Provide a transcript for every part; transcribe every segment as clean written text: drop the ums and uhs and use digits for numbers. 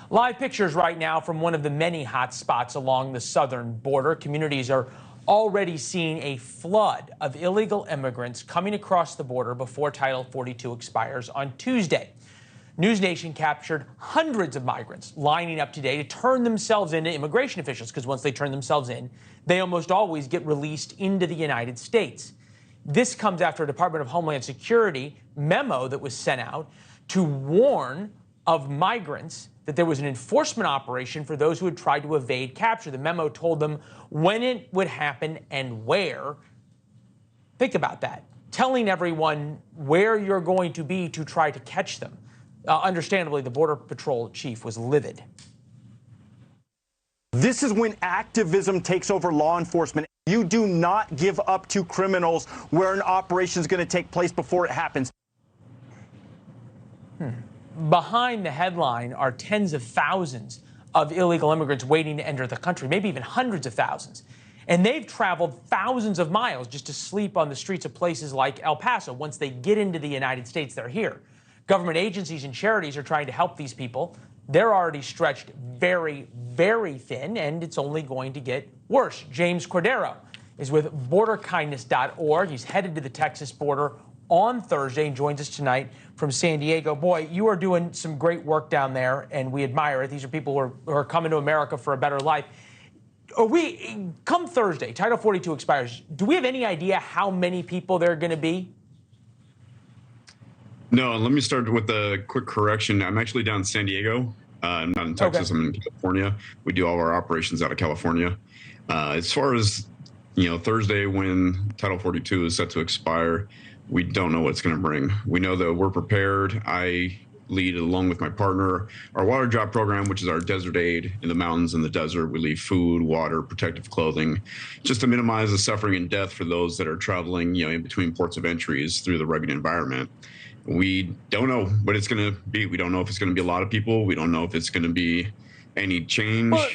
Live pictures right now from one of the many hot spots along the southern border. Communities are already seeing a flood of illegal immigrants coming across the border before Title 42 expires on Tuesday. NewsNation captured hundreds of migrants lining up today to turn themselves into immigration officials, because once they turn themselves in, they almost always get released into the United States. This comes after a Department of Homeland Security memo that was sent out to warn of migrants that there was an enforcement operation for those who had tried to evade capture. The memo told them when it would happen and where. Think about that. Telling everyone where you're going to be to try to catch them. Understandably, the Border Patrol chief was livid. This is when activism takes over law enforcement. You do not give up to criminals where an operation is going to take place before it happens. Behind the headline are tens of thousands of illegal immigrants waiting to enter the country, maybe even hundreds of thousands. And they've traveled thousands of miles just to sleep on the streets of places like El Paso. Once they get into the United States, they're here. Government agencies and charities are trying to help these people. They're already stretched very, very thin, and it's only going to get worse. James Cordero is with Borderkindnessorg. He's headed to the Texas border on Thursday and joins us tonight from San Diego. Boy, you are doing some great work down there, and we admire it. These are people who are coming to America for a better life. Come Thursday, Title 42 expires. Do we have any idea how many people there are going to be? No, let me start with a quick correction. I'm actually down in San Diego. I'm not in Texas. Okay. I'm in California. We do all our operations out of California. As far as, Thursday when Title 42 is set to expire, we don't know what it's going to bring. We know that we're prepared. I lead, along with my partner, our water drop program, which is our desert aid in the mountains and the desert. We leave food, water, protective clothing, just to minimize the suffering and death for those that are traveling, in between ports of entries through the rugged environment. We don't know what it's going to be. We don't know if it's going to be a lot of people. We don't know if it's going to be any change. Well,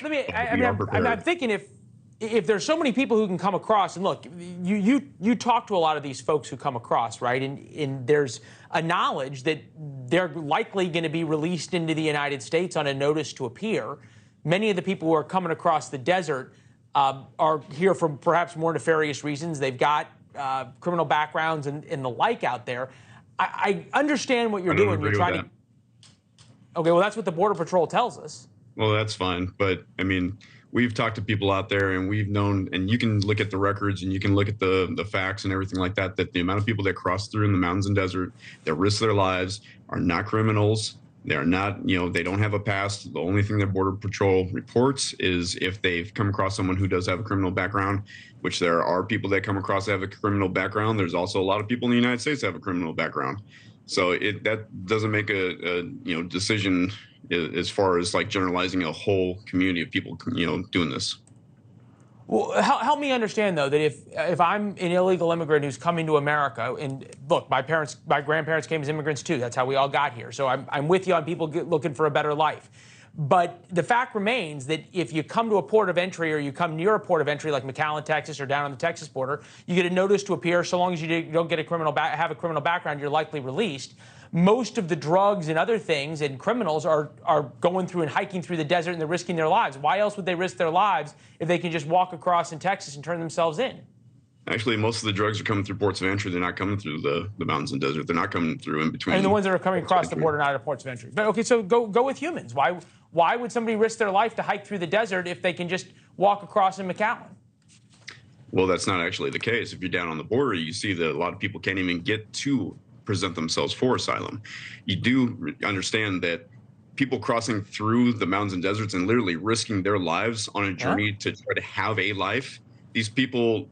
I'm thinking if there's so many people who can come across, and look, you talk to a lot of these folks who come across, right? And there's a knowledge that they're likely going to be released into the United States on a notice to appear. Many of the people who are coming across the desert are here for perhaps more nefarious reasons. They've got criminal backgrounds and the like out there. I understand what you're doing. You're trying to. Okay, well, that's what the Border Patrol tells us. Well, that's fine. But, we've talked to people out there, and we've known, and you can look at the records and you can look at the facts and everything like that, that the amount of people that cross through in the mountains and desert that risk their lives are not criminals. They're not, they don't have a past. The only thing that Border Patrol reports is if they've come across someone who does have a criminal background, which there are people that come across that have a criminal background. There's also a lot of people in the United States that have a criminal background. So that doesn't make a decision as far as like generalizing a whole community of people, doing this. Well, help me understand, though, that if I'm an illegal immigrant who's coming to America, and look, my grandparents came as immigrants too. That's how we all got here. So I'm with you on people looking for a better life. But the fact remains that if you come to a port of entry or you come near a port of entry like McAllen, Texas, or down on the Texas border, you get a notice to appear. So long as you don't get have a criminal background, you're likely released. Most of the drugs and other things and criminals are going through and hiking through the desert, and they're risking their lives. Why else would they risk their lives if they can just walk across in Texas and turn themselves in? Actually, most of the drugs are coming through ports of entry. They're not coming through the mountains and desert. They're not coming through in between. And the ones that are coming across the border, not at ports of entry. But okay, so go with humans. Why would somebody risk their life to hike through the desert if they can just walk across in McAllen? Well, that's not actually the case. If you're down on the border, you see that a lot of people can't even get to present themselves for asylum. You do understand that people crossing through the mountains and deserts and literally risking their lives on a journey to try to have a life, these people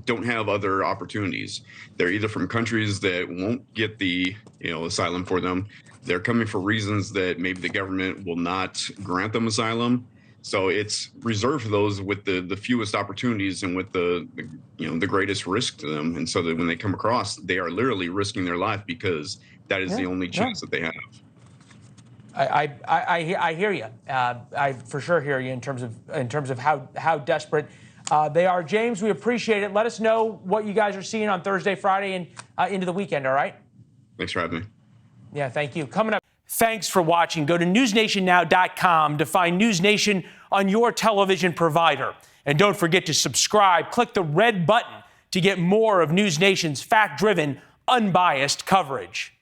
don't have other opportunities. They're either from countries that won't get the asylum for them. They're coming for reasons that maybe the government will not grant them asylum. So it's reserved for those with the fewest opportunities and with the greatest risk to them. And so that when they come across, they are literally risking their life because that is the only chance that they have. I hear you. I for sure hear you in terms of how desperate they are. James, we appreciate it. Let us know what you guys are seeing on Thursday, Friday, and into the weekend. All right. Thanks for having me. Yeah, thank you. Coming up. Thanks for watching. Go to newsnationnow.com to find News Nation on your television provider. And don't forget to subscribe. Click the red button to get more of News Nation's fact-driven, unbiased coverage.